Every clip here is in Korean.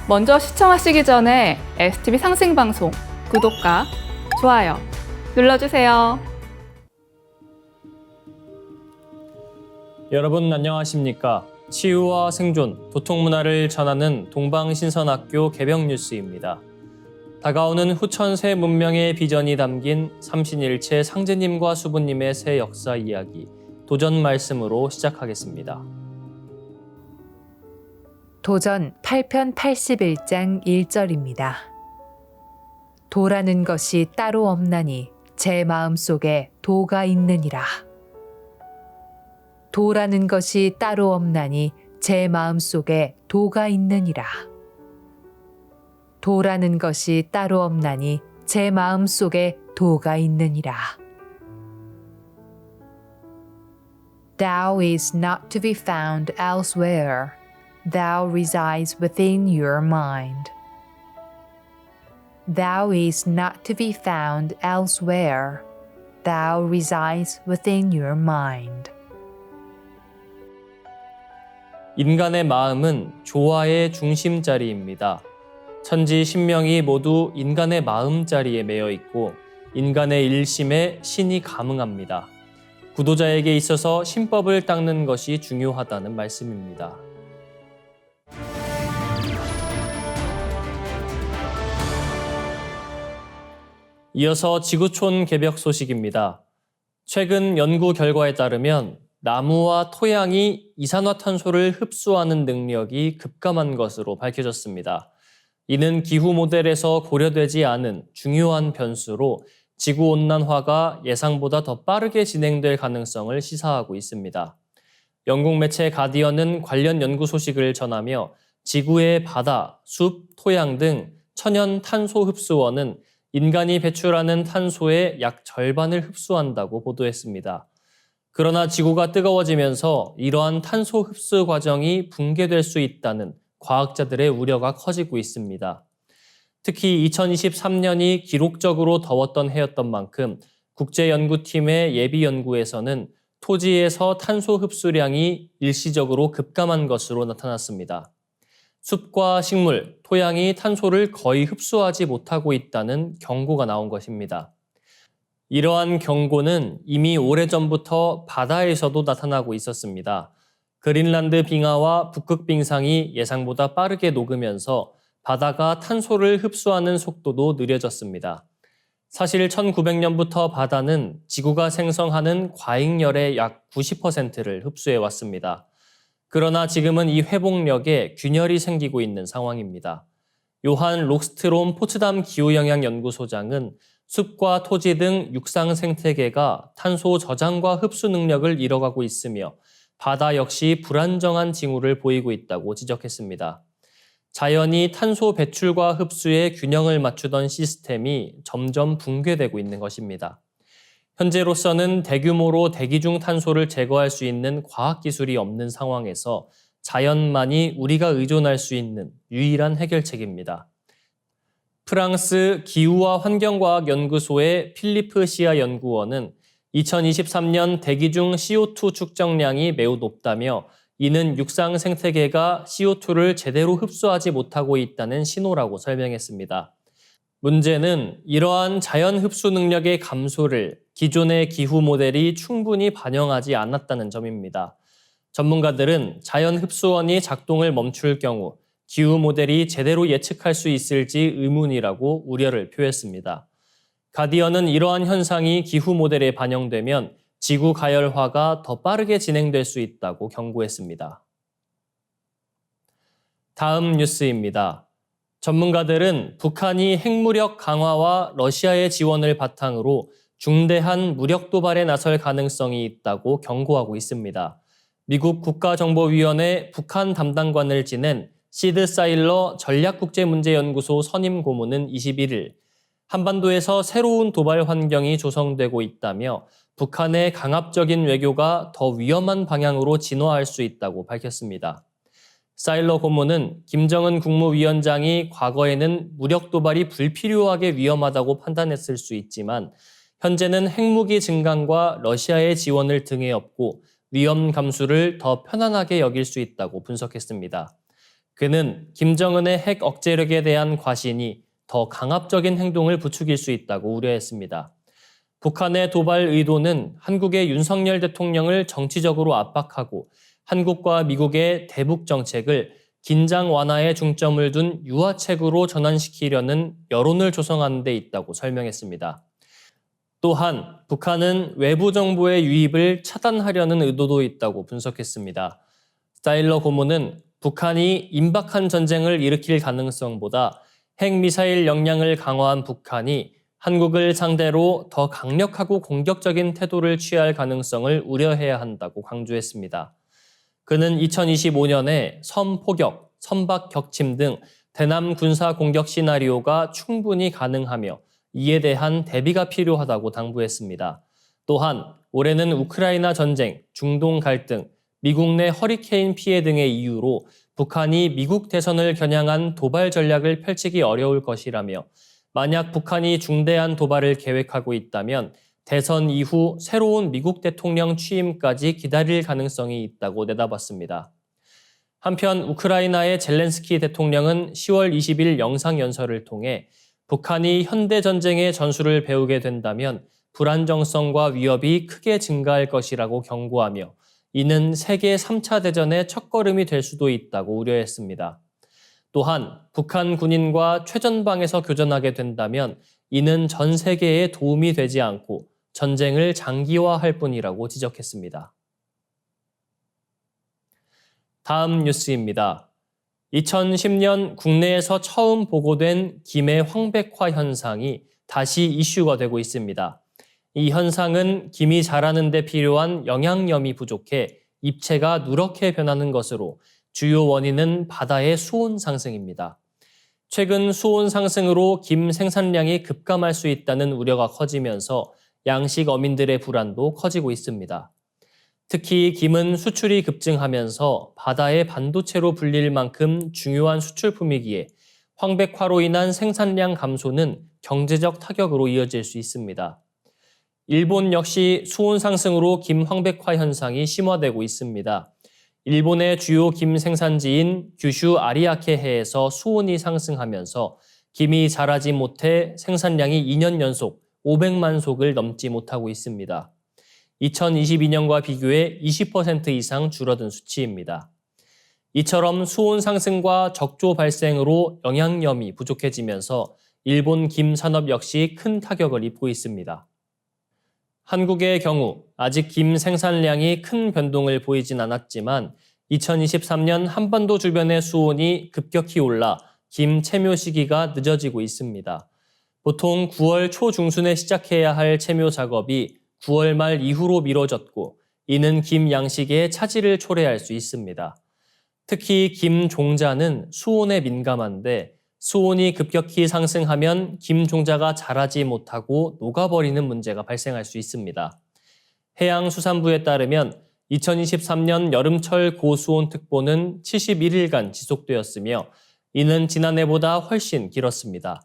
먼저 시청하시기 전에 STV 상생방송 구독과 좋아요 눌러주세요. 여러분 안녕하십니까? 치유와 생존, 도통문화를 전하는 동방신선학교 개병뉴스입니다. 다가오는 후천 새 문명의 비전이 담긴 삼신일체 상제님과 수부님의 새 역사 이야기, 도전 말씀으로 시작하겠습니다. 도전 8편 81장 1절입니다. 도라는 것이 따로 없나니 제 마음속에 도가 있느니라. 도라는 것이 따로 없나니 제 마음속에 도가 있느니라. 도라는 것이 따로 없나니 제 마음속에 도가 있느니라. Thou is not to be found elsewhere. Thou resides within your mind. Thou is not to be found elsewhere. Thou resides within your mind. 인간의 마음은 조화의 중심자리입니다. 천지 신명이 모두 인간의 마음자리에 매여 있고 인간의 일심에 신이 감응합니다. 구도자에게 있어서 신법을 닦는 것이 중요하다는 말씀입니다. 이어서 지구촌 개벽 소식입니다. 최근 연구 결과에 따르면 나무와 토양이 이산화탄소를 흡수하는 능력이 급감한 것으로 밝혀졌습니다. 이는 기후 모델에서 고려되지 않은 중요한 변수로 지구온난화가 예상보다 더 빠르게 진행될 가능성을 시사하고 있습니다. 영국 매체 가디언은 관련 연구 소식을 전하며 지구의 바다, 숲, 토양 등 천연 탄소 흡수원은 인간이 배출하는 탄소의 약 절반을 흡수한다고 보도했습니다. 그러나 지구가 뜨거워지면서 이러한 탄소 흡수 과정이 붕괴될 수 있다는 과학자들의 우려가 커지고 있습니다. 특히 2023년이 기록적으로 더웠던 해였던 만큼 국제연구팀의 예비연구에서는 토지에서 탄소 흡수량이 일시적으로 급감한 것으로 나타났습니다. 숲과 식물, 토양이 탄소를 거의 흡수하지 못하고 있다는 경고가 나온 것입니다. 이러한 경고는 이미 오래전부터 바다에서도 나타나고 있었습니다. 그린란드 빙하와 북극 빙상이 예상보다 빠르게 녹으면서 바다가 탄소를 흡수하는 속도도 느려졌습니다. 사실 1900년부터 바다는 지구가 생성하는 과잉열의 약 90%를 흡수해 왔습니다. 그러나 지금은 이 회복력에 균열이 생기고 있는 상황입니다. 요한 록스트롬 포츠담 기후영향연구소장은 숲과 토지 등 육상 생태계가 탄소 저장과 흡수 능력을 잃어가고 있으며 바다 역시 불안정한 징후를 보이고 있다고 지적했습니다. 자연이 탄소 배출과 흡수의 균형을 맞추던 시스템이 점점 붕괴되고 있는 것입니다. 현재로서는 대규모로 대기 중 탄소를 제거할 수 있는 과학기술이 없는 상황에서 자연만이 우리가 의존할 수 있는 유일한 해결책입니다. 프랑스 기후와 환경과학연구소의 필리프 시아 연구원은 2023년 대기 중 CO2 축적량이 매우 높다며 이는 육상 생태계가 CO2를 제대로 흡수하지 못하고 있다는 신호라고 설명했습니다. 문제는 이러한 자연 흡수 능력의 감소를 기존의 기후 모델이 충분히 반영하지 않았다는 점입니다. 전문가들은 자연 흡수원이 작동을 멈출 경우 기후 모델이 제대로 예측할 수 있을지 의문이라고 우려를 표했습니다. 가디언은 이러한 현상이 기후 모델에 반영되면 지구 가열화가 더 빠르게 진행될 수 있다고 경고했습니다. 다음 뉴스입니다. 전문가들은 북한이 핵무력 강화와 러시아의 지원을 바탕으로 중대한 무력 도발에 나설 가능성이 있다고 경고하고 있습니다. 미국 국가정보위원회 북한 담당관을 지낸 시드 사일러 전략국제문제연구소 선임 고문은 21일 한반도에서 새로운 도발 환경이 조성되고 있다며 북한의 강압적인 외교가 더 위험한 방향으로 진화할 수 있다고 밝혔습니다. 사일러 고문은 김정은 국무위원장이 과거에는 무력 도발이 불필요하게 위험하다고 판단했을 수 있지만 현재는 핵무기 증강과 러시아의 지원을 등에 업고 위험 감수를 더 편안하게 여길 수 있다고 분석했습니다. 그는 김정은의 핵 억제력에 대한 과신이 더 강압적인 행동을 부추길 수 있다고 우려했습니다. 북한의 도발 의도는 한국의 윤석열 대통령을 정치적으로 압박하고 한국과 미국의 대북 정책을 긴장 완화에 중점을 둔 유화책으로 전환시키려는 여론을 조성하는 데 있다고 설명했습니다. 또한 북한은 외부 정보의 유입을 차단하려는 의도도 있다고 분석했습니다. 스타일러 고문은 북한이 임박한 전쟁을 일으킬 가능성보다 핵미사일 역량을 강화한 북한이 한국을 상대로 더 강력하고 공격적인 태도를 취할 가능성을 우려해야 한다고 강조했습니다. 그는 2025년에 섬 포격, 선박 격침 등 대남 군사 공격 시나리오가 충분히 가능하며 이에 대한 대비가 필요하다고 당부했습니다. 또한 올해는 우크라이나 전쟁, 중동 갈등, 미국 내 허리케인 피해 등의 이유로 북한이 미국 대선을 겨냥한 도발 전략을 펼치기 어려울 것이라며 만약 북한이 중대한 도발을 계획하고 있다면 대선 이후 새로운 미국 대통령 취임까지 기다릴 가능성이 있다고 내다봤습니다. 한편 우크라이나의 젤렌스키 대통령은 10월 20일 영상연설을 통해 북한이 현대전쟁의 전술을 배우게 된다면 불안정성과 위협이 크게 증가할 것이라고 경고하며 이는 세계 3차 대전의 첫걸음이 될 수도 있다고 우려했습니다. 또한 북한 군인과 최전방에서 교전하게 된다면 이는 전 세계에 도움이 되지 않고 전쟁을 장기화할 뿐이라고 지적했습니다. 다음 뉴스입니다. 2010년 국내에서 처음 보고된 김의 황백화 현상이 다시 이슈가 되고 있습니다. 이 현상은 김이 자라는 데 필요한 영양염이 부족해 잎채가 누렇게 변하는 것으로 주요 원인은 바다의 수온 상승입니다. 최근 수온 상승으로 김 생산량이 급감할 수 있다는 우려가 커지면서 양식 어민들의 불안도 커지고 있습니다. 특히 김은 수출이 급증하면서 바다의 반도체로 불릴 만큼 중요한 수출품이기에 황백화로 인한 생산량 감소는 경제적 타격으로 이어질 수 있습니다. 일본 역시 수온 상승으로 김 황백화 현상이 심화되고 있습니다. 일본의 주요 김 생산지인 규슈 아리아케해에서 수온이 상승하면서 김이 자라지 못해 생산량이 2년 연속 500만 속을 넘지 못하고 있습니다. 2022년과 비교해 20% 이상 줄어든 수치입니다. 이처럼 수온 상승과 적조 발생으로 영양염이 부족해지면서 일본 김 산업 역시 큰 타격을 입고 있습니다. 한국의 경우 아직 김 생산량이 큰 변동을 보이진 않았지만 2023년 한반도 주변의 수온이 급격히 올라 김 채묘 시기가 늦어지고 있습니다. 보통 9월 초중순에 시작해야 할 채묘 작업이 9월 말 이후로 미뤄졌고 이는 김 양식에 차질을 초래할 수 있습니다. 특히 김 종자는 수온에 민감한데 수온이 급격히 상승하면 김 종자가 자라지 못하고 녹아버리는 문제가 발생할 수 있습니다. 해양수산부에 따르면 2023년 여름철 고수온 특보는 71일간 지속되었으며 이는 지난해보다 훨씬 길었습니다.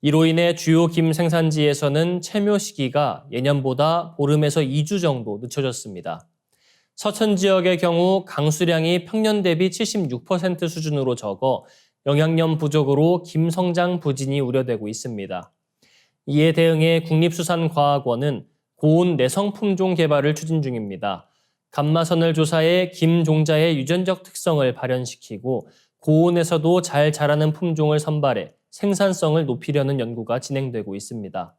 이로 인해 주요 김 생산지에서는 채묘 시기가 예년보다 보름에서 2주 정도 늦춰졌습니다. 서천 지역의 경우 강수량이 평년 대비 76% 수준으로 적어 영양염 부족으로 김 성장 부진이 우려되고 있습니다. 이에 대응해 국립수산과학원은 고온 내성 품종 개발을 추진 중입니다. 감마선을 조사해 김 종자의 유전적 특성을 발현시키고 고온에서도 잘 자라는 품종을 선발해 생산성을 높이려는 연구가 진행되고 있습니다.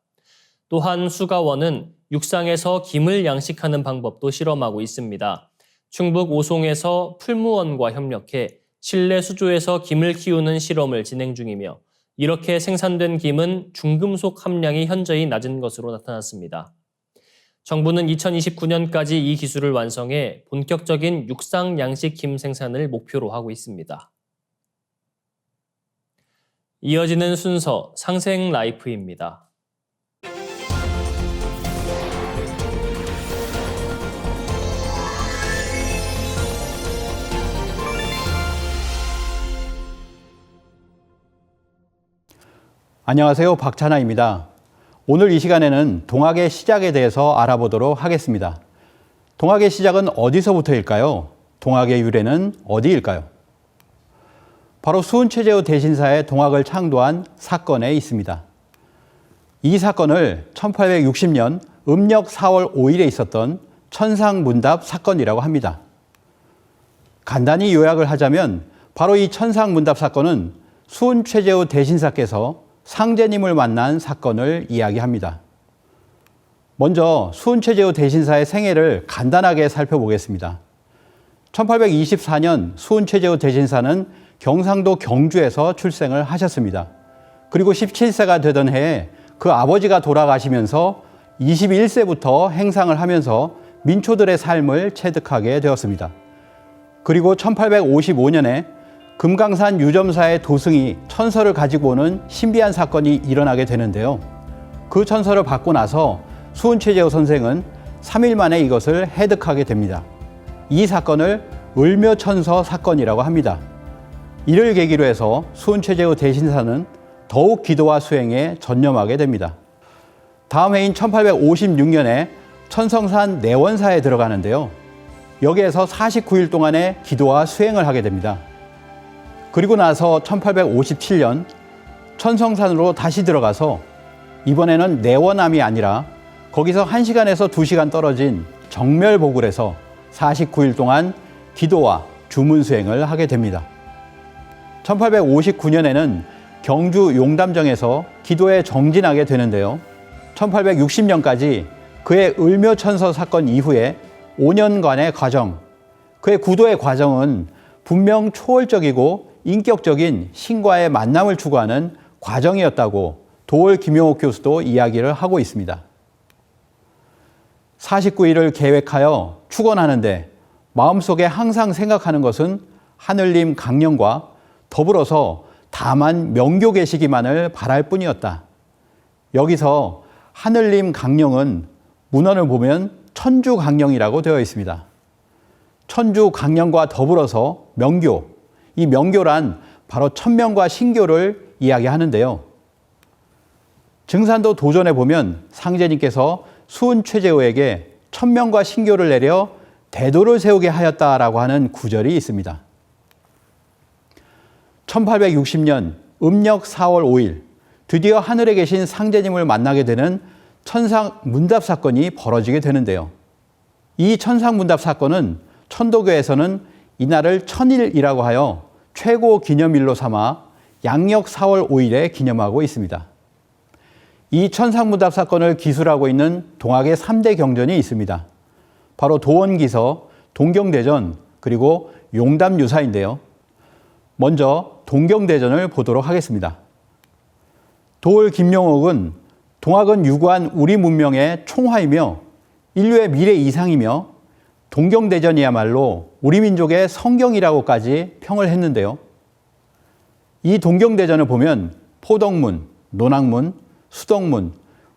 또한 수가원은 육상에서 김을 양식하는 방법도 실험하고 있습니다. 충북 오송에서 풀무원과 협력해 실내 수조에서 김을 키우는 실험을 진행 중이며 이렇게 생산된 김은 중금속 함량이 현저히 낮은 것으로 나타났습니다. 정부는 2029년까지 이 기술을 완성해 본격적인 육상 양식 김 생산을 목표로 하고 있습니다. 이어지는 순서 상생 라이프입니다. 안녕하세요. 박찬하입니다. 오늘 이 시간에는 동학의 시작에 대해서 알아보도록 하겠습니다. 동학의 시작은 어디서부터일까요? 동학의 유래는 어디일까요? 바로 수은체제의 대신사의 동학을 창도한 사건에 있습니다. 이 사건을 1860년 음력 4월 5일에 있었던 천상문답 사건이라고 합니다. 간단히 요약을 하자면 바로 이 천상문답 사건은 수은체제의 대신사께서 상제님을 만난 사건을 이야기합니다. 먼저 수은체제의 대신사의 생애를 간단하게 살펴보겠습니다. 1824년 수은체제의 대신사는 경상도 경주에서 출생을 하셨습니다. 그리고 17세가 되던 해에 그 아버지가 돌아가시면서 21세부터 행상을 하면서 민초들의 삶을 체득하게 되었습니다. 그리고 1855년에 금강산 유점사의 도승이 천서를 가지고 오는 신비한 사건이 일어나게 되는데요. 그 천서를 받고 나서 수은체제의 선생은 3일 만에 이것을 해득하게 됩니다. 이 사건을 을묘천서 사건이라고 합니다. 이를 계기로 해서 수은체제의 대신사는 더욱 기도와 수행에 전념하게 됩니다. 다음 해인 1856년에 천성산 내원사에 들어가는데요. 여기에서 49일 동안의 기도와 수행을 하게 됩니다. 그리고 나서 1857년 천성산으로 다시 들어가서 이번에는 내원암이 아니라 거기서 1시간에서 2시간 떨어진 정멸보굴에서 49일 동안 기도와 주문 수행을 하게 됩니다. 1859년에는 경주 용담정에서 기도에 정진하게 되는데요. 1860년까지 그의 을묘천서 사건 이후에 5년간의 과정, 그의 구도의 과정은 분명 초월적이고 인격적인 신과의 만남을 추구하는 과정이었다고 도올 김용옥 교수도 이야기를 하고 있습니다. 49일을 계획하여 축원하는데 마음속에 항상 생각하는 것은 하늘님 강령과 더불어서 다만 명교 계시기만을 바랄 뿐이었다. 여기서 하늘님 강령은 문헌을 보면 천주 강령이라고 되어 있습니다. 천주 강령과 더불어서 명교, 이 명교란 바로 천명과 신교를 이야기하는데요. 증산도 도전에 보면 상제님께서 수은최재호에게 천명과 신교를 내려 대도를 세우게 하였다라고 하는 구절이 있습니다. 1860년 음력 4월 5일 드디어 하늘에 계신 상제님을 만나게 되는 천상문답 사건이 벌어지게 되는데요. 이 천상문답 사건은 천도교에서는 이날을 천일이라고 하여 최고 기념일로 삼아 양력 4월 5일에 기념하고 있습니다. 이 천상문답 사건을 기술하고 있는 동학의 3대 경전이 있습니다. 바로 도원기서, 동경대전, 그리고 용담유사인데요. 먼저 동경대전을 보도록 하겠습니다. 도올 김용옥은 동학은 유구한 우리 문명의 총화이며 인류의 미래 이상이며 동경대전이야말로 우리 민족의 성경이라고까지 평을 했는데요. 이 동경대전을 보면 포덕문, 논학문, 수덕문,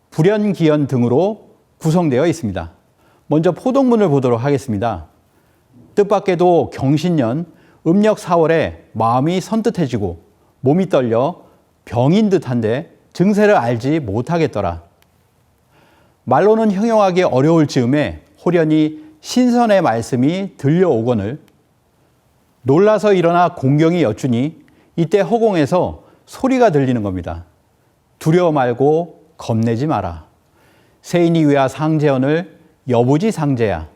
불연기연 등으로 구성되어 있습니다. 먼저 포덕문을 보도록 하겠습니다. 뜻밖에도 경신년 음력 4월에 마음이 선뜻해지고 몸이 떨려 병인 듯한데 증세를 알지 못하겠더라. 말로는 형용하기 어려울 즈음에 호련히 신선의 말씀이 들려오거늘 놀라서 일어나 공경이 여쭈니 이때 허공에서 소리가 들리는 겁니다. 두려워 말고 겁내지 마라. 세인이 위하 상제언을 여부지 상제야.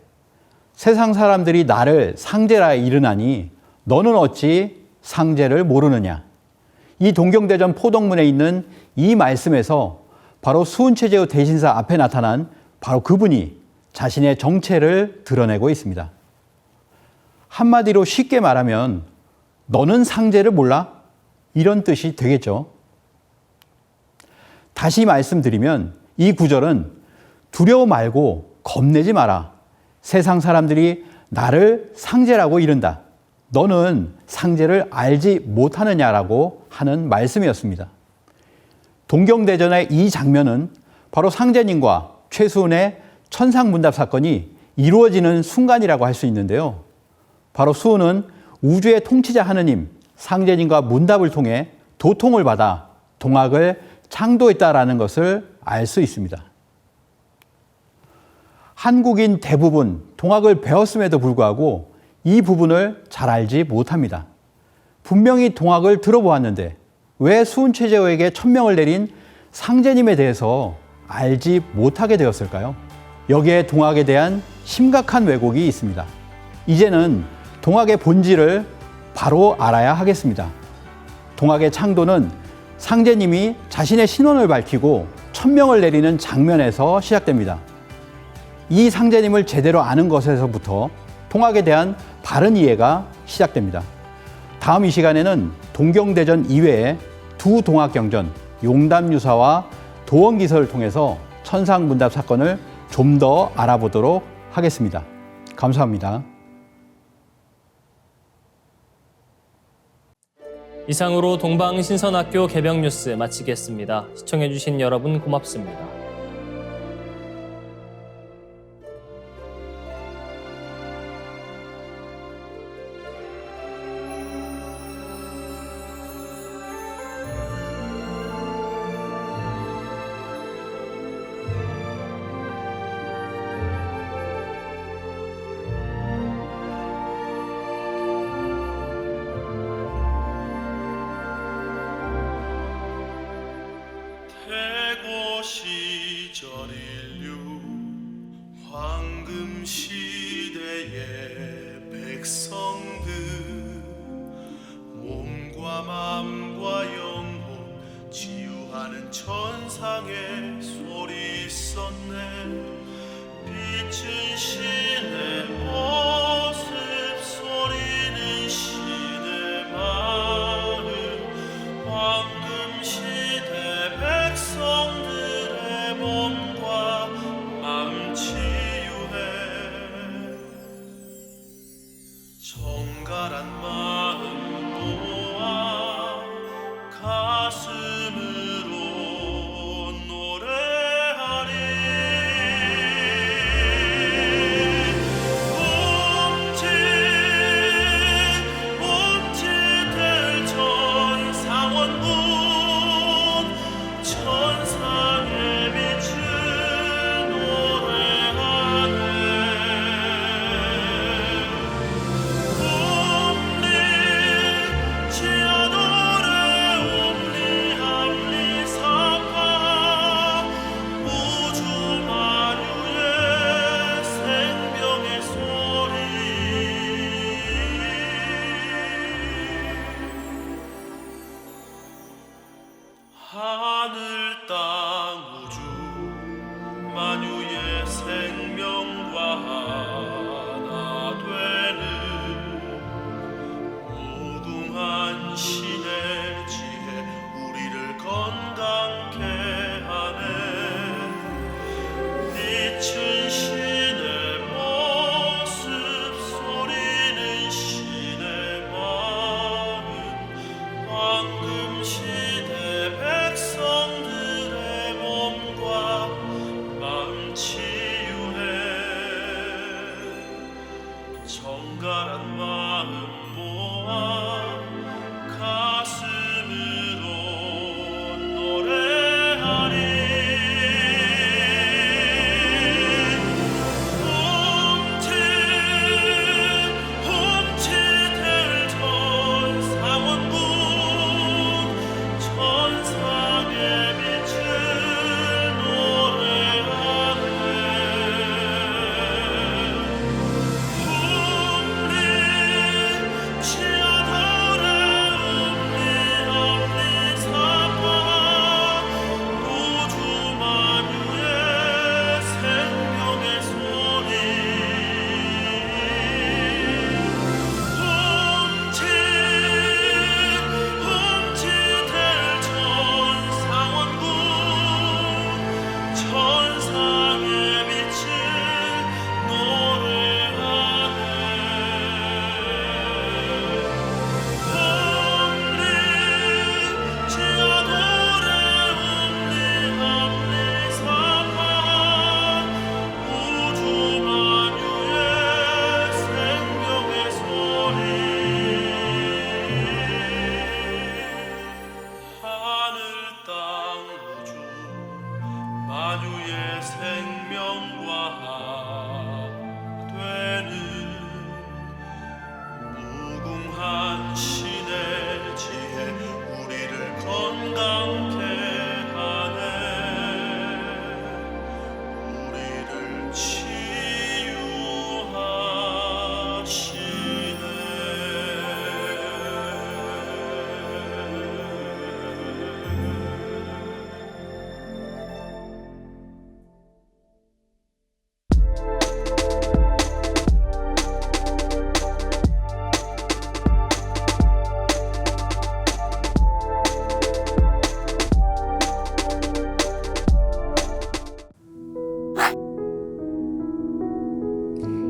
세상 사람들이 나를 상제라 이르나니 너는 어찌 상제를 모르느냐. 이 동경대전 포덕문에 있는 이 말씀에서 바로 수은체제의 대신사 앞에 나타난 바로 그분이 자신의 정체를 드러내고 있습니다. 한마디로 쉽게 말하면 너는 상제를 몰라? 이런 뜻이 되겠죠. 다시 말씀드리면 이 구절은 두려워 말고 겁내지 마라. 세상 사람들이 나를 상제라고 이른다. 너는 상제를 알지 못하느냐라고 하는 말씀이었습니다. 동경대전의 이 장면은 바로 상제님과 최수은의 천상문답 사건이 이루어지는 순간이라고 할 수 있는데요. 바로 수은은 우주의 통치자 하느님, 상제님과 문답을 통해 도통을 받아 동학을 창도했다라는 것을 알 수 있습니다. 한국인 대부분 동학을 배웠음에도 불구하고 이 부분을 잘 알지 못합니다. 분명히 동학을 들어보았는데 왜 수훈 최재호에게 천명을 내린 상제님에 대해서 알지 못하게 되었을까요? 여기에 동학에 대한 심각한 왜곡이 있습니다. 이제는 동학의 본질을 바로 알아야 하겠습니다. 동학의 창도는 상제님이 자신의 신원을 밝히고 천명을 내리는 장면에서 시작됩니다. 이 상제님을 제대로 아는 것에서부터 동학에 대한 바른 이해가 시작됩니다. 다음 이 시간에는 동경대전 이외에 두 동학경전, 용담유사와 도원기서를 통해서 천상문답 사건을 좀 더 알아보도록 하겠습니다. 감사합니다. 이상으로 동방신선학교 개병뉴스 마치겠습니다. 시청해주신 여러분 고맙습니다. 태고 시절 인류 황금 시대의 백성들 몸과 마음과 영혼 치유하는 천상의 소리 있었네. 빛은 신의 모습 소리는 신의 마음 황금 시대 백성들의 몸과 마음 치유해. 정갈한 마음 모아 가슴으로 노래하리. 움찔움찔 전상원군 천상의 빛을 노래하네. 옴니 지하노래 옴니 함리 사파 우주 만유의 생명의 소리. 하늘 땅 우주 만유의 생명과 하나 되는 무궁한 신의 지혜 우리를 건강케 하네. 빛은 신의 모습 소리는 신의 마음 황금 시대 백성들의 몸과 마음 치유해. 정갈한 마음 모아 가슴으로 노래하리. 움찔움찔 전상원군 천상의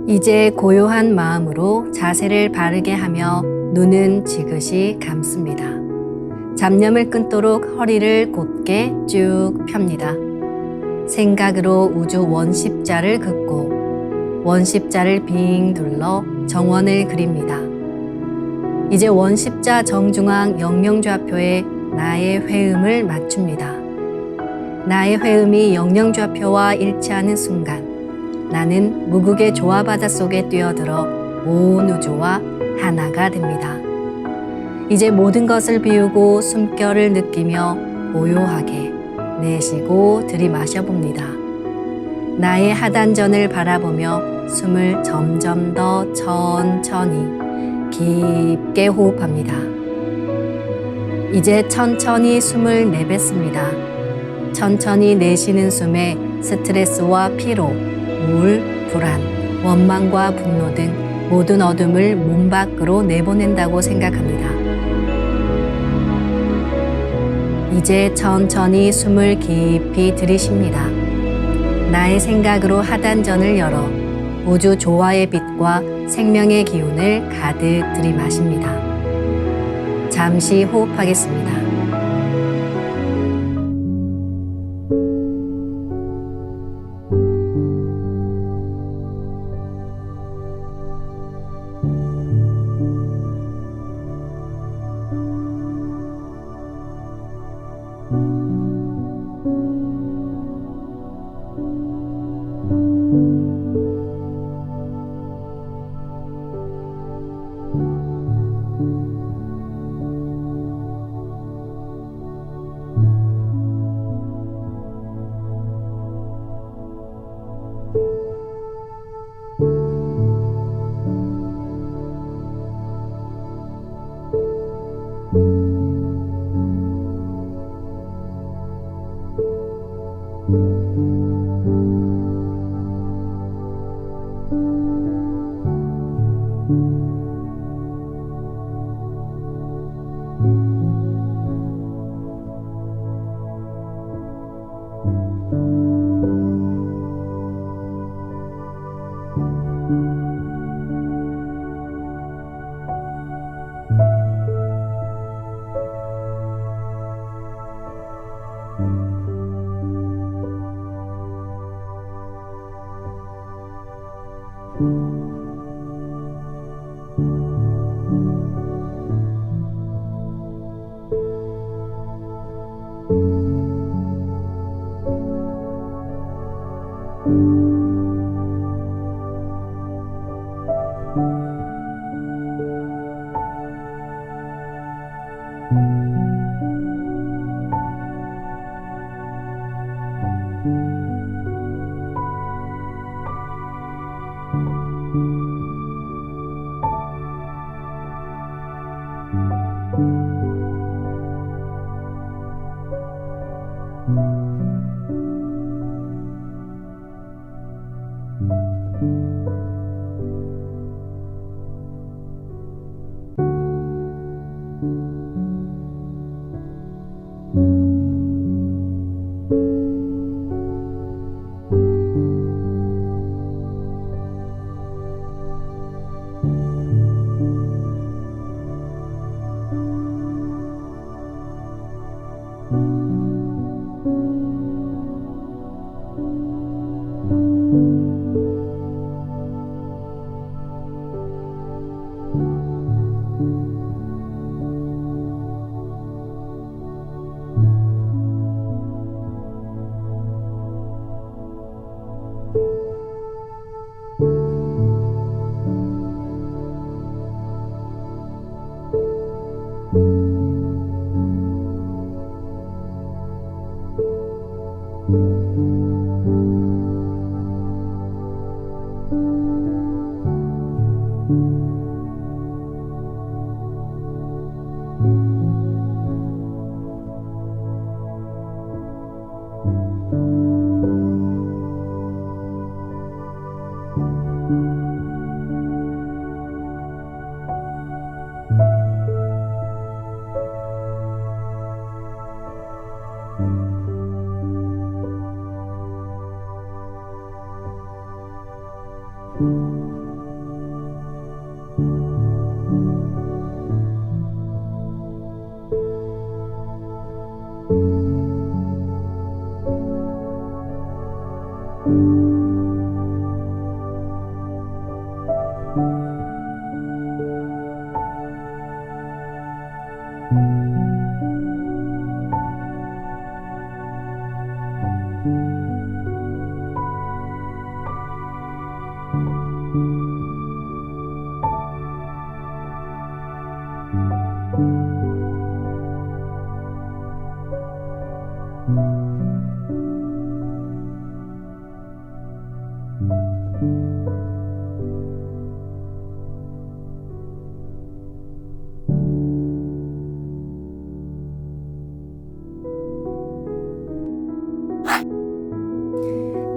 이제 고요한 마음으로 자세를 바르게 하며 눈은 지그시 감습니다. 잡념을 끊도록 허리를 곧게 쭉 펴니다. 생각으로 우주 원십자를 긋고 원십자를 빙 둘러 정원을 그립니다. 이제 원십자 정중앙 영영좌표에 나의 회음을 맞춥니다. 나의 회음이 영영좌표와 일치하는 순간 나는 무극의 조화바다 속에 뛰어들어 온 우주와 하나가 됩니다. 이제 모든 것을 비우고 숨결을 느끼며 고요하게 내쉬고 들이마셔 봅니다. 나의 하단전을 바라보며 숨을 점점 더 천천히 깊게 호흡합니다. 이제 천천히 숨을 내뱉습니다. 천천히 내쉬는 숨에 스트레스와 피로, 우울, 불안, 원망과 분노 등 모든 어둠을 몸 밖으로 내보낸다고 생각합니다. 이제 천천히 숨을 깊이 들이쉽니다. 나의 생각으로 하단전을 열어 우주 조화의 빛과 생명의 기운을 가득 들이마십니다. 잠시 호흡하겠습니다.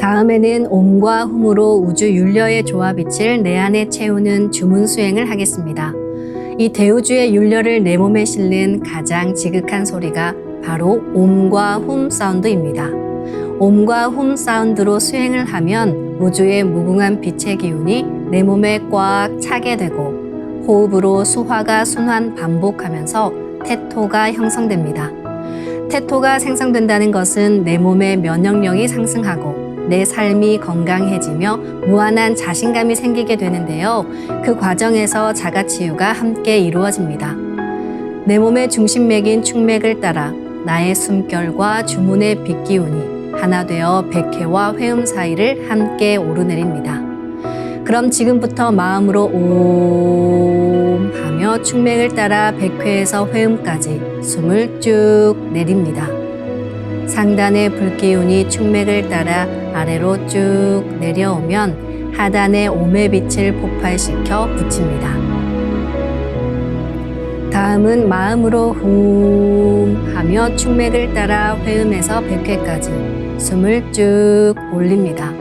다음에는 옴과 훔으로 우주 율려의 조화빛을 내 안에 채우는 주문 수행을 하겠습니다. 이 대우주의 율려를 내 몸에 실는 가장 지극한 소리가 바로 옴과 훔 사운드입니다. 옴과 훔 사운드로 수행을 하면 우주의 무궁한 빛의 기운이 내 몸에 꽉 차게 되고 호흡으로 수화가 순환 반복하면서 태토가 형성됩니다. 태토가 생성된다는 것은 내 몸의 면역력이 상승하고 내 삶이 건강해지며 무한한 자신감이 생기게 되는데요. 그 과정에서 자가치유가 함께 이루어집니다. 내 몸의 중심맥인 축맥을 따라 나의 숨결과 주문의 빛기운이 하나 되어 백회와 회음 사이를 함께 오르내립니다. 그럼 지금부터 마음으로 옴 하며 축맥을 따라 백회에서 회음까지 숨을 쭉 내립니다. 상단의 불기운이 축맥을 따라 아래로 쭉 내려오면 하단의 옴의 빛을 폭발시켜 붙입니다. 다음은 마음으로 훔 하며 축맥을 따라 회음에서 백회까지 숨을 쭉 올립니다.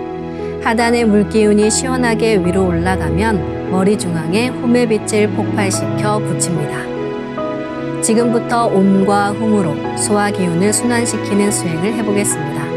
하단의 물기운이 시원하게 위로 올라가면 머리 중앙에 훔의 빛을 폭발시켜 붙입니다. 지금부터 옴과 훔으로 소화 기운을 순환시키는 수행을 해보겠습니다.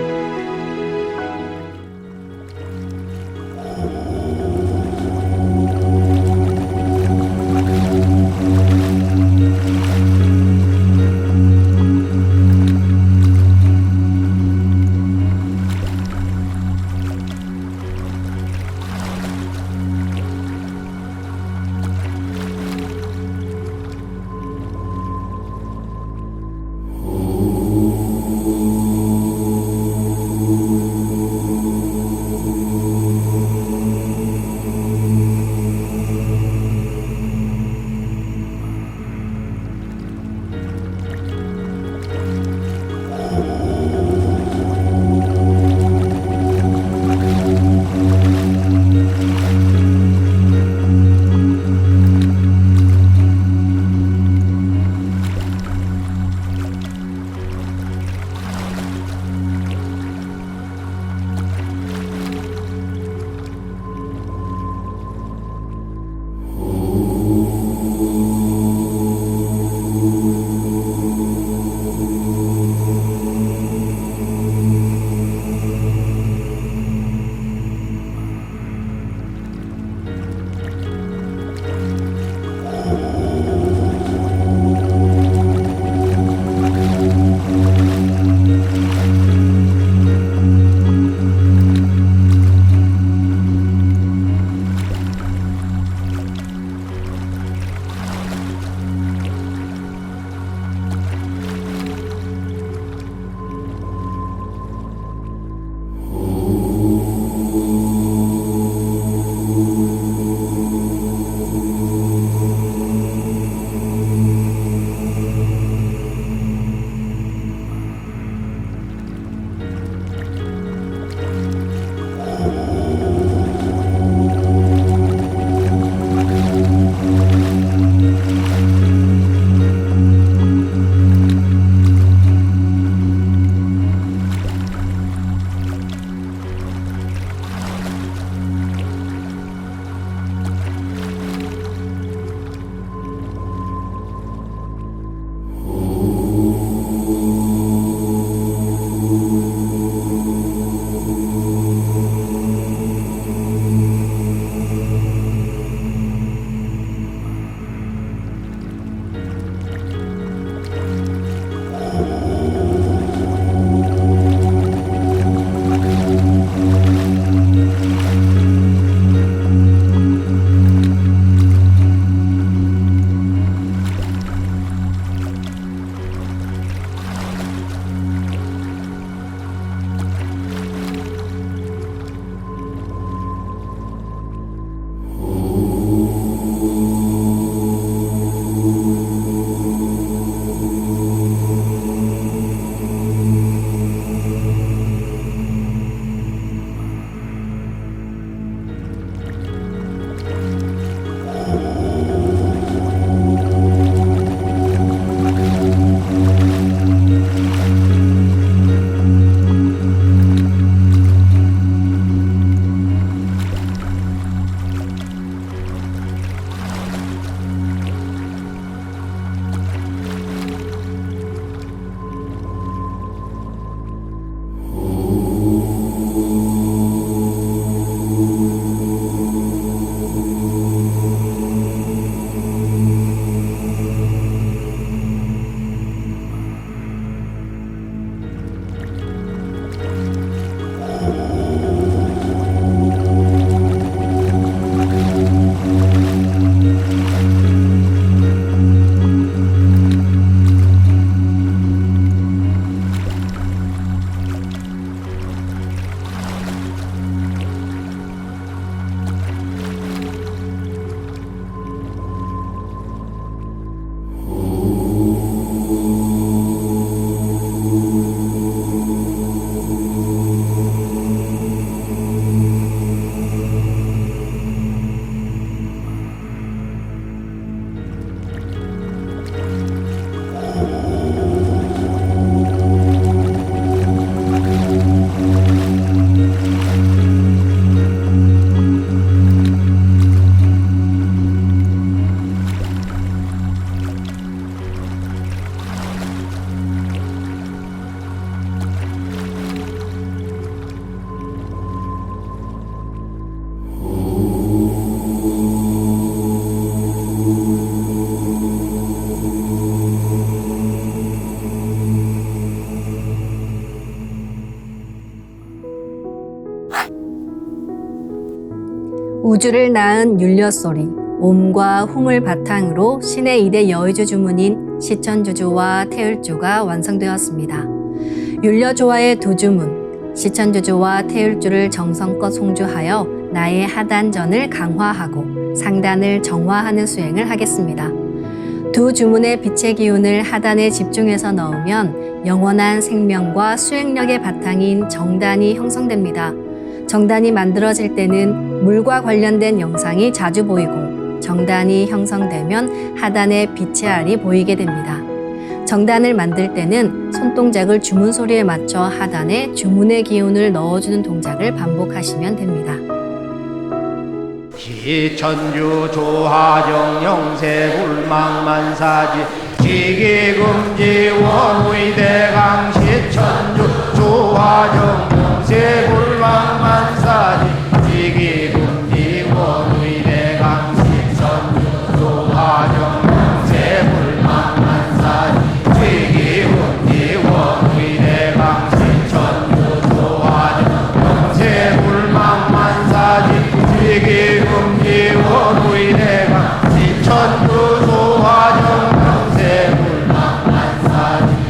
우주를 낳은 율려소리, 옴과 hum을 바탕으로 신의 2대 여의주 주문인 시천주조와 태율주가 완성되었습니다. 율려조화의 두 주문, 시천주조와 태율주를 정성껏 송주하여 나의 하단전을 강화하고 상단을 정화하는 수행을 하겠습니다. 두 주문의 빛의 기운을 하단에 집중해서 넣으면 영원한 생명과 수행력의 바탕인 정단이 형성됩니다. 정단이 만들어질 때는 물과 관련된 영상이 자주 보이고 정단이 형성되면 하단에 빛의 알이 보이게 됩니다. 정단을 만들 때는 손동작을 주문 소리에 맞춰 하단에 주문의 기운을 넣어주는 동작을 반복하시면 됩니다. 시천주 조하정 영세불망만사지 지기금지 원의대강 시천주 조하정 영세불망만사지 지기금지 원의대강 시천주 조하정 영세불망만사지 지기금지 원의대강 시천주 조하정 영세불망만사지 지기금지 원의대강 시천주 조하정 영세불망만사지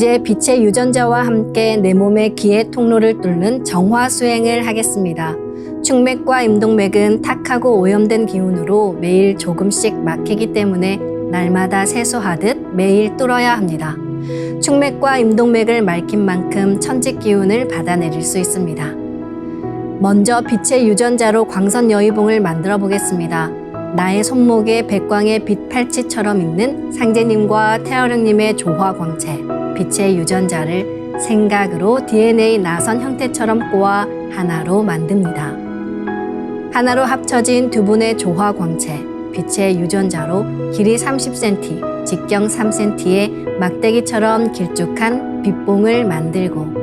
이제 빛의 유전자와 함께 내 몸의 기의 통로를 뚫는 정화 수행을 하겠습니다. 충맥과 임동맥은 탁하고 오염된 기운으로 매일 조금씩 막히기 때문에 날마다 세수하듯 매일 뚫어야 합니다. 충맥과 임동맥을 맑힌 만큼 천직 기운을 받아내릴 수 있습니다. 먼저 빛의 유전자로 광선 여의봉을 만들어 보겠습니다. 나의 손목에 백광의 빛 팔찌처럼 있는 상제님과 태어령님의 조화 광채, 빛의 유전자를 생각으로 DNA 나선 형태처럼 꼬아 하나로 만듭니다. 하나로 합쳐진 두 분의 조화 광채, 빛의 유전자로 길이 30cm, 직경 3cm의 막대기처럼 길쭉한 빛봉을 만들고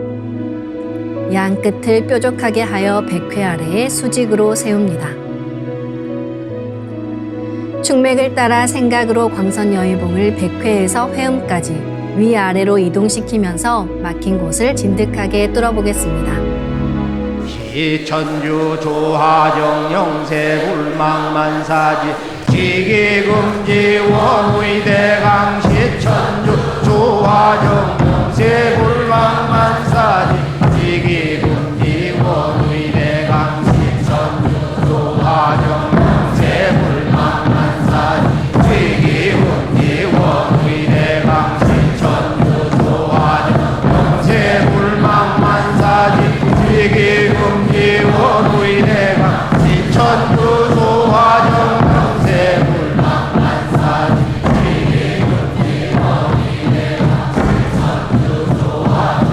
양 끝을 뾰족하게 하여 백회 아래에 수직으로 세웁니다. 충맥을 따라 생각으로 광선 여의봉을 백회에서 회음까지 위아래로 이동시키면서 막힌 곳을 진득하게 뚫어보겠습니다. 시천주 조화정 영세불망만사지 지기금지 원의대강 시천주 조화정 영세불망만사지 지기금지 원의대강 시천주 조화정 영세불망만사지 지기금지 원의대강 시천주 조화정 영세불망만사지 지기금지 원의대강 시천주 조화정 영세불망만사지 지기금지 원의대강 시천주 조화정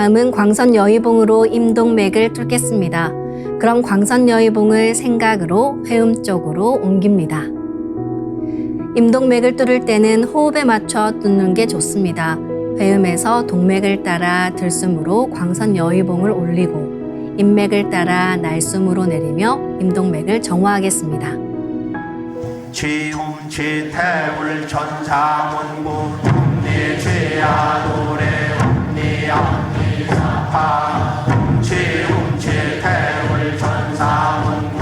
다음은 광선 여의봉으로 임동맥을 뚫겠습니다. 그럼 광선 여의봉을 생각으로 회음 쪽으로 옮깁니다. 임동맥을 뚫을 때는 호흡에 맞춰 뚫는 게 좋습니다. 회음에서 동맥을 따라 들숨으로 광선 여의봉을 올리고 인맥을 따라 날숨으로 내리며 임동맥을 정화하겠습니다. 지움치태울 천사문구 니취야도래 니암니사파 지움치태울 천사문구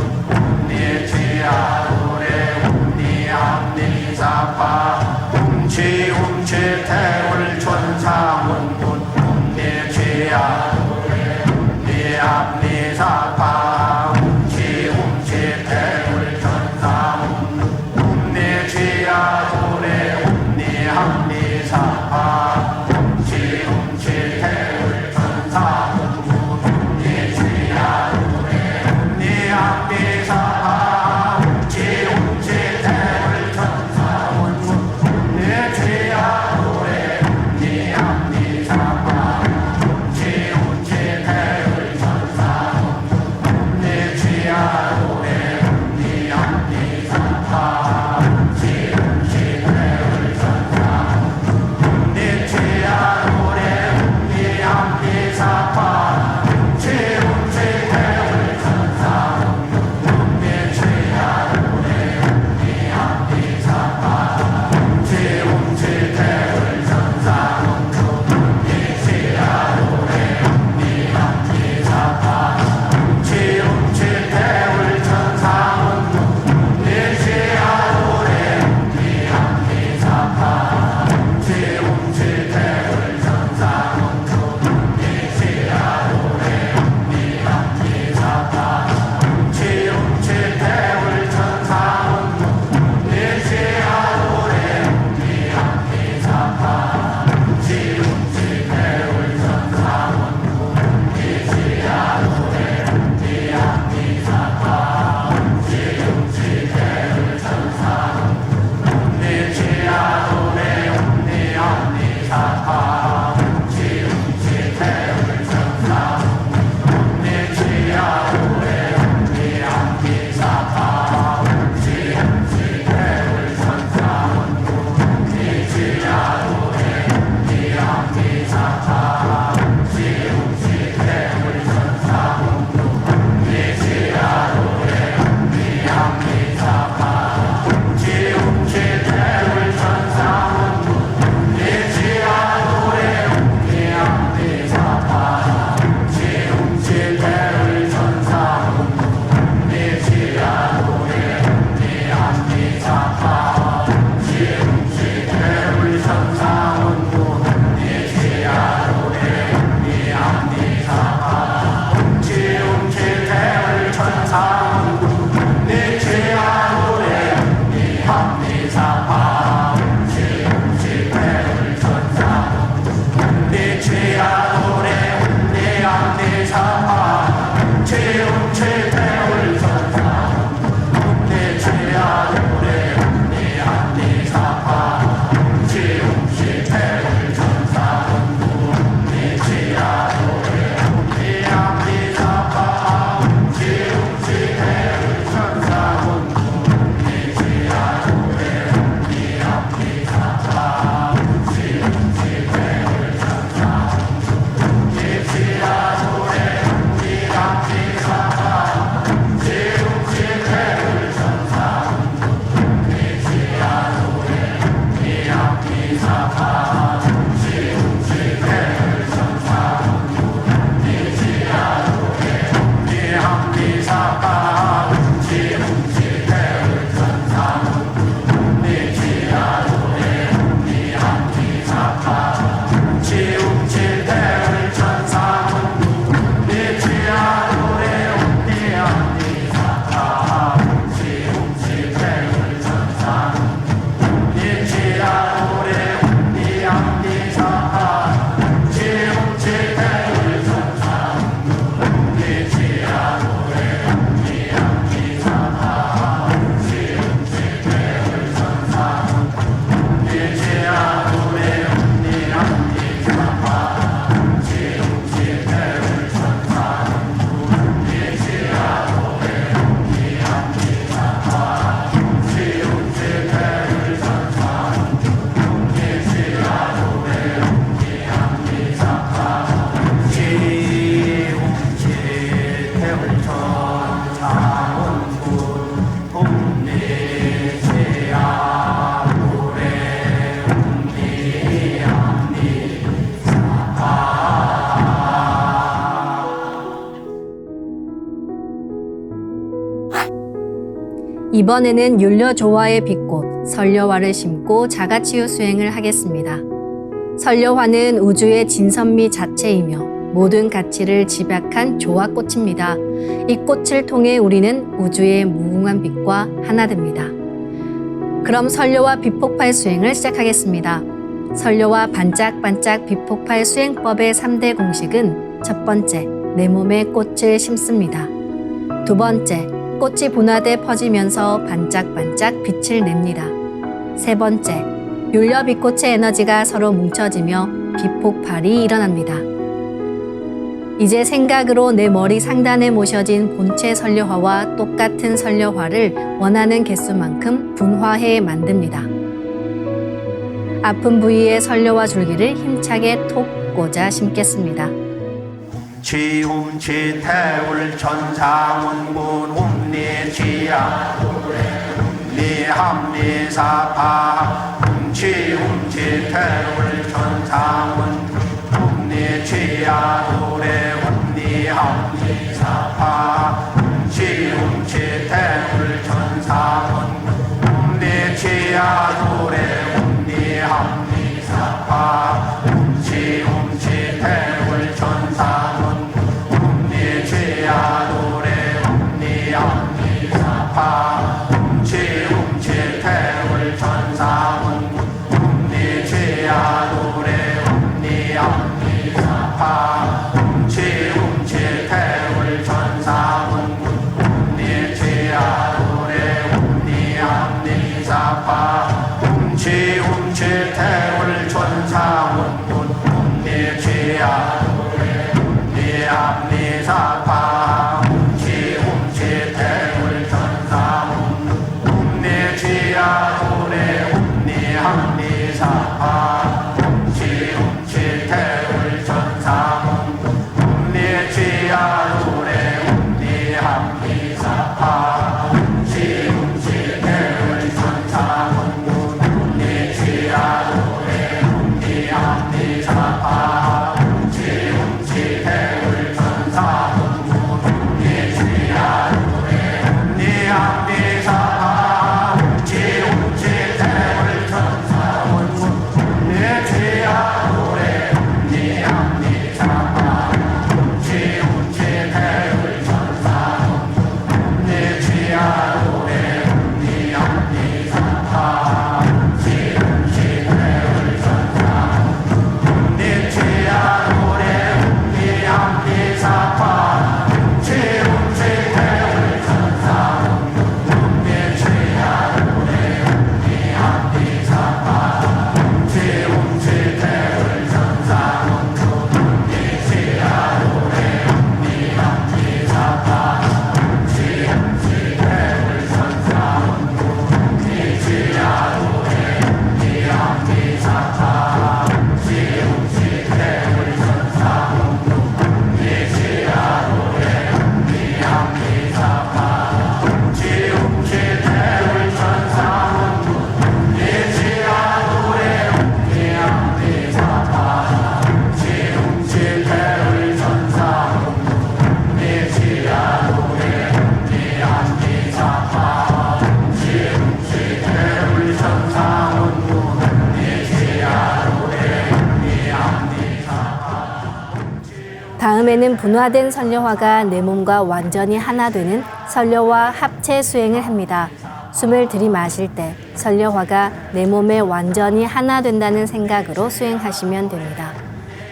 니취야도래 니암니사파 지움치태울 천사문구 니취야도래 니암니사파 지움치태울 천사문구 니취야도래 니암니사파 지움치태울 천사문구 니취야도래 이번에는 율려조화의 빛꽃 설려화를 심고 자가치유 수행을 하겠습니다. 설려화는 우주의 진선미 자체이며 모든 가치를 집약한 조화꽃입니다. 이 꽃을 통해 우리는 우주의 무궁한 빛과 하나 됩니다. 그럼 설려화 빛폭발 수행을 시작하겠습니다. 설려화 반짝반짝 빛폭발 수행법의 3대 공식은 첫 번째, 내 몸에 꽃을 심습니다. 두 번째, 꽃이 분화돼 퍼지면서 반짝반짝 빛을 냅니다. 세 번째, 율려 빛꽃의 에너지가 서로 뭉쳐지며 빛폭발이 일어납니다. 이제 생각으로 내 머리 상단에 모셔진 본체 설려화와 똑같은 설려화를 원하는 개수만큼 분화해 만듭니다. 아픈 부위에 설려화 줄기를 힘차게 톡 꽂아 심겠습니다. 치움치 태울 천상운군 움니치야 니함니사파 치움치 태울 천상운 움니치야 도래 움니함니사파 치움치 태울 천상운 움니치야 도래 움니함니사파 치움치 태울 천상운 움니치야도래 움니함니사파 움치 태울 천상운 움니치야도래 움니함니사파 움치 태울 천상운 움니치야도래 움니함니사파 움치 태울 천상운 움니치야도래 움니함니사파 움치 태울 천상운 움니치야도래 움니함니사파 움치 태울 천상운 움니치야도래 움니함니사파 움치 태울 천상운 움니치야도래 움니함니사파 움치 태울 천상운 움니치야도래 움니함니사파 움치 태울 천상운 움니치야도래 움니함니사파 움치 태울 천상운 움니치야도래 움니함니사파 움치 태울 천상운 움니치야도래 움니함니사파 움치 태울 천상운 움니치야도래 움니함니사파 움치 태울 천상운 움니치야도래 움니함니사파 움치 태울 천상운 움니치야도래 움니함니사파 움치 태울 천상운 움니치야도래 움니함니사파 움치 태울 천상운 움니치야도래 움니함니사파 움치 태울 천상운 움니치야도래 움니함니사파 움치 태울 천상운 움니치야도래 움니함니사파 다음에는 분화된 설려화가 내 몸과 완전히 하나 되는 설려화 합체 수행을 합니다. 숨을 들이마실 때 설려화가 내 몸에 완전히 하나 된다는 생각으로 수행하시면 됩니다.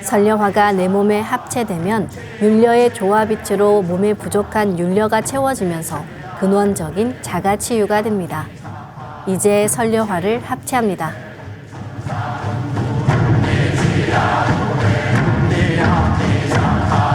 설려화가 내 몸에 합체되면 율려의 조화빛으로 몸에 부족한 율려가 채워지면서 근원적인 자가치유가 됩니다. 이제 설려화를 합체합니다. 움니치야도래 움니함니사파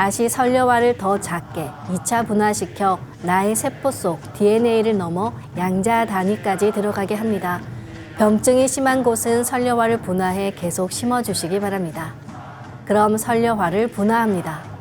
다시 설려화를 더 작게 2차 분화시켜 나의 세포 속 DNA를 넘어 양자 단위까지 들어가게 합니다. 병증이 심한 곳은 설려화를 분화해 계속 심어주시기 바랍니다. 그럼 설려화를 분화합니다.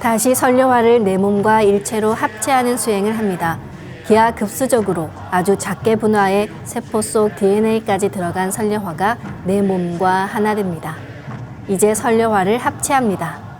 다시 설려화를 내 몸과 일체로 합체하는 수행을 합니다. 기하급수적으로 아주 작게 분화해 세포 속 DNA까지 들어간 설려화가 내 몸과 하나 됩니다. 이제 설려화를 합체합니다.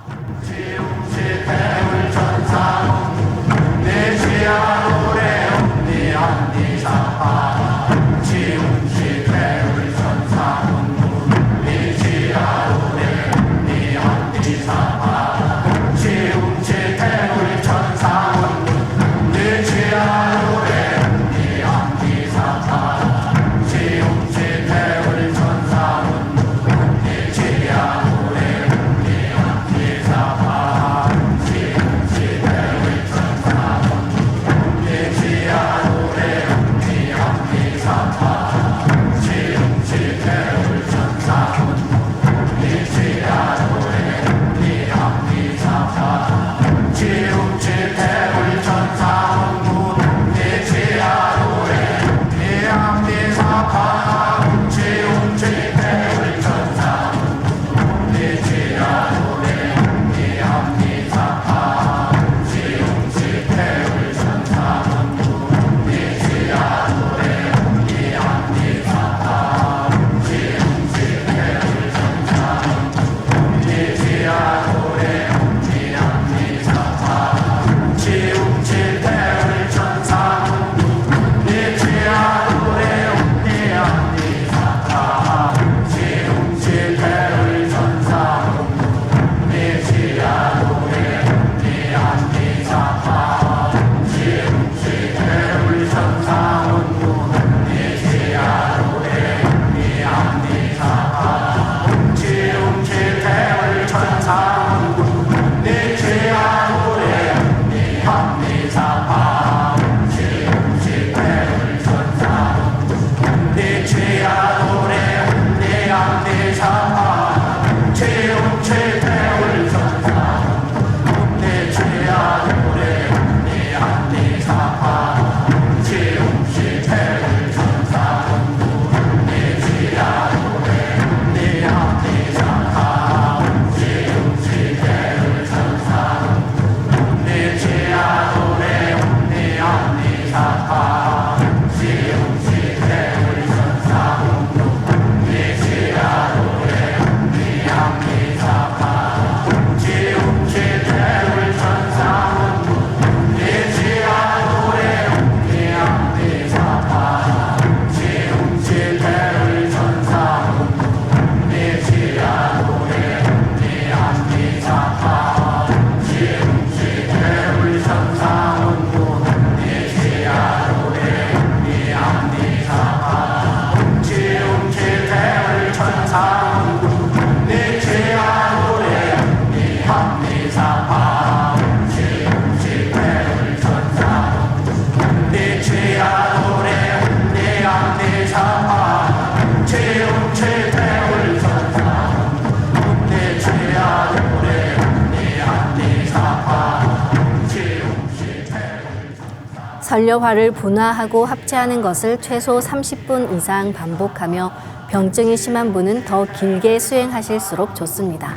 설려화를 분화하고 합체하는 것을 최소 30분 이상 반복하며 병증이 심한 분은 더 길게 수행하실수록 좋습니다.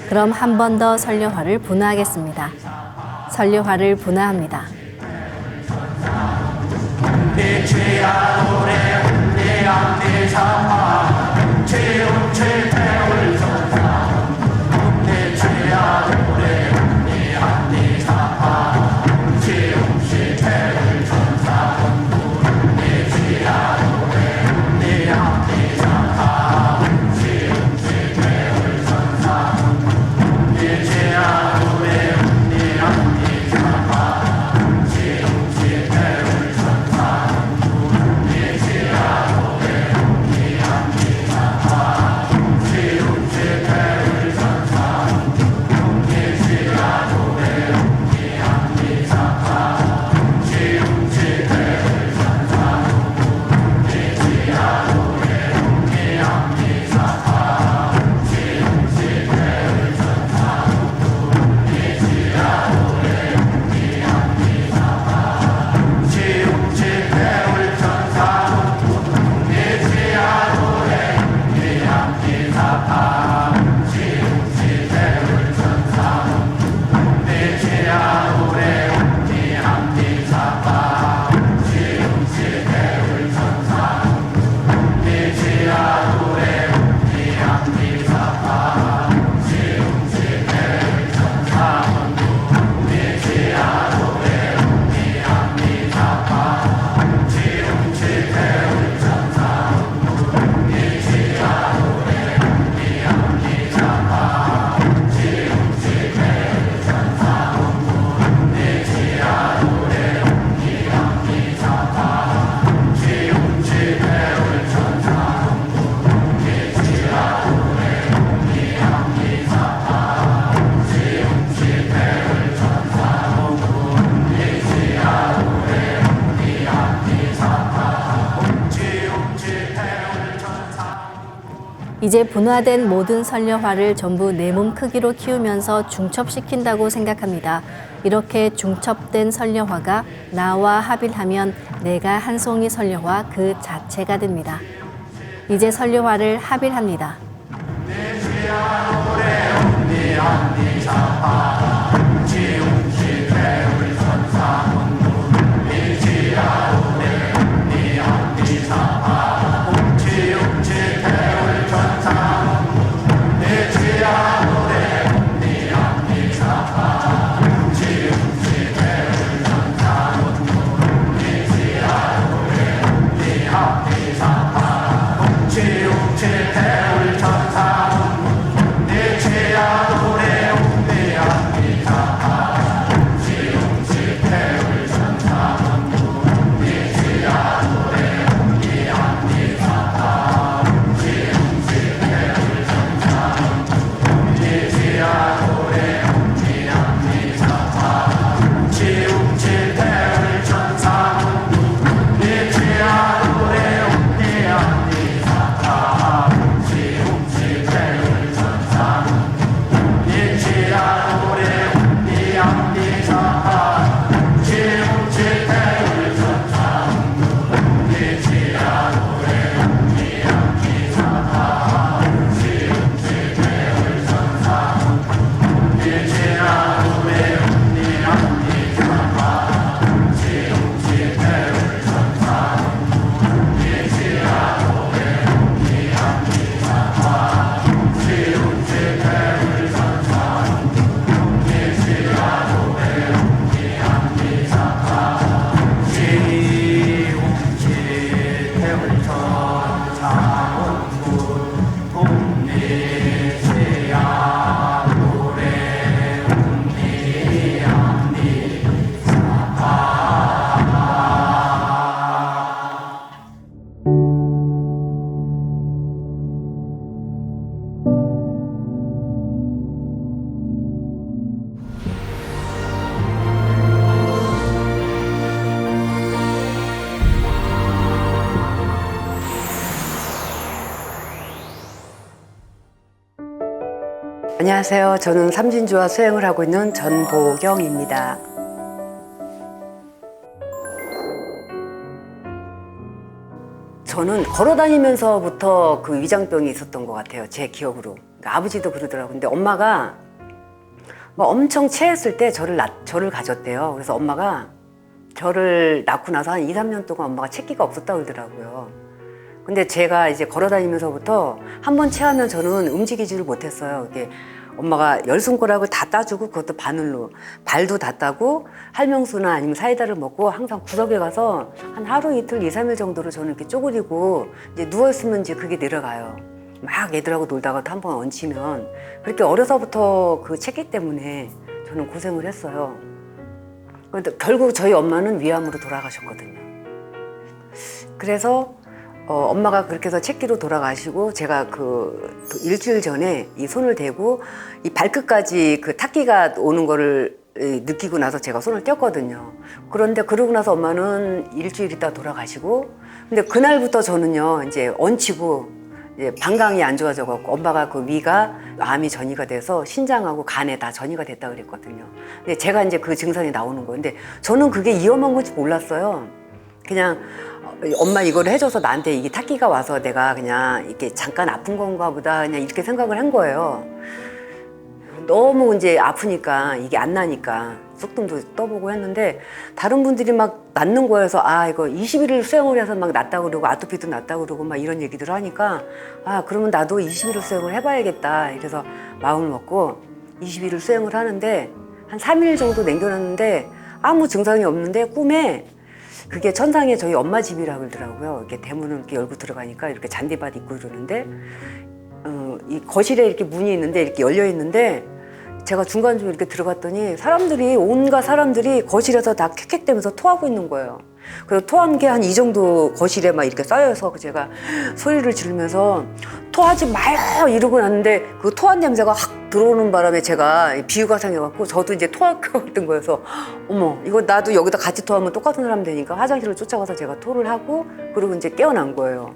그럼 한 번 더 설려화를 분화하겠습니다. 설려화를 분화합니다. 이제 분화된 모든 설려화를 전부 내 몸 크기로 키우면서 중첩시킨다고 생각합니다. 이렇게 중첩된 설려화가 나와 합일하면 내가 한 송이 설려화 그 자체가 됩니다. 이제 설려화를 합일합니다. 안녕하세요. 저는 삼진주와 수행을 하고 있는 전보경입니다. 저는 걸어다니면서부터 그 위장병이 있었던 것 같아요. 제 기억으로. 그러니까 아버지도 그러더라고요. 근데 엄마가 막 엄청 체했을 때 저를 가졌대요. 그래서 엄마가 저를 낳고 나서 한 2, 3년 동안 엄마가 체기가 없었다고 그러더라고요. 근데 제가 이제 걸어 다니면서부터 한 번 체하면 저는 움직이지를 못했어요. 이게 엄마가 10손가락을 다 따주고 그것도 바늘로 발도 다 따고 할명수나 아니면 사이다를 먹고 항상 구석에 가서 한 하루 이틀 2, 3일 정도로 저는 이렇게 쪼그리고 이제 누워있으면 이제 그게 내려가요. 막 애들하고 놀다가 한 번 얹히면 그렇게 어려서부터 그 체기 때문에 저는 고생을 했어요. 그런데 결국 저희 엄마는 위암으로 돌아가셨거든요. 그래서 엄마가 그렇게 해서 책기로 돌아가시고 제가 그 일주일 전에 이 손을 대고 이 발끝까지 그 탁기가 오는 거를 느끼고 나서 제가 손을 뗐거든요. 그런데 그러고 나서 엄마는 일주일 있다 돌아가시고 근데 그날부터 저는요 이제 얹히고 이제 방광이 안 좋아져 갖고 엄마가 그 위가 암이 전이가 돼서 신장하고 간에 다 전이가 됐다 그랬거든요. 근데 제가 이제 그 증상이 나오는 거예요. 근데 저는 그게 위험한 건지 몰랐어요. 그냥 엄마 이거를 해줘서 나한테 이게 탁기가 와서 내가 그냥 이렇게 잠깐 아픈 건가 보다 그냥 이렇게 생각을 한 거예요. 너무 이제 아프니까 이게 안 나니까 쑥뜸도 떠보고 했는데 다른 분들이 막 낫는 거여서 아 이거 21일 수행을 해서 막 낫다고 그러고 아토피도 낫다고 그러고 막 이런 얘기들을 하니까 아 그러면 나도 21일 수행을 해봐야겠다 이래서 마음을 먹고 21일 수행을 하는데 한 3일 정도 남겨놨는데 아무 증상이 없는데 꿈에 그게 천상에 저희 엄마 집이라고 그러더라고요. 이렇게 대문을 이렇게 열고 들어가니까 이렇게 잔디밭 있고 이러는데 이 거실에 이렇게 문이 있는데 이렇게 열려 있는데 제가 중간중간 이렇게 들어갔더니 사람들이 온갖 사람들이 거실에서 다 캑캑대면서 토하고 있는 거예요. 그래서 토한 게 한 이 정도 거실에 막 이렇게 쌓여서 제가 소리를 지르면서 토하지 마요 이러고 났는데 그 토한 냄새가 확 들어오는 바람에 제가 비유가 생겨갖고 저도 이제 토할 것 같은 거여서 어머 이거 나도 여기다 같이 토하면 똑같은 사람 되니까 화장실을 쫓아가서 제가 토를 하고 그리고 이제 깨어난 거예요.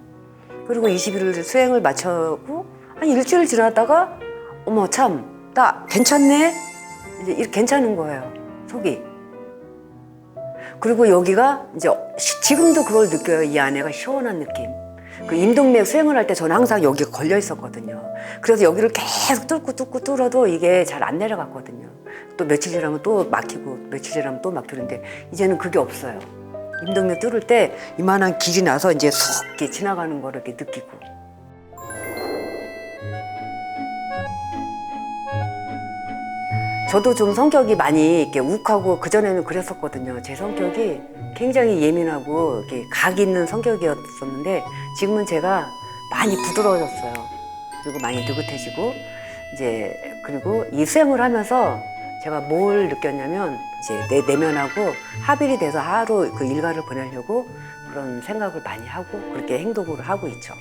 그리고 21일 수행을 마치고 한 일주일 지났다가 어머 참 나 괜찮네 이제 이렇게 괜찮은 거예요 속이. 그리고 여기가 이제 지금도 그걸 느껴요. 이 안에가 시원한 느낌. 그 임동맥 수행을 할 때 저는 항상 여기가 걸려 있었거든요. 그래서 여기를 계속 뚫고 뚫어도 이게 잘 안 내려갔거든요. 또 며칠 지나면 또 막히고 며칠 지나면 또 막히는데 이제는 그게 없어요. 임동맥 뚫을 때 이만한 길이 나서 이제 쑥 이렇게 지나가는 거를 이렇게 느끼고. 저도 좀 성격이 많이 이렇게 욱하고 그전에는 그랬었거든요. 제 성격이 굉장히 예민하고 이렇게 각 있는 성격이었었는데 지금은 제가 많이 부드러워졌어요. 그리고 많이 느긋해지고 이제 그리고 이 수행을 하면서 제가 뭘 느꼈냐면 이제 내 내면하고 합일이 돼서 하루 그 일과를 보내려고 그런 생각을 많이 하고 그렇게 행동을 하고 있죠.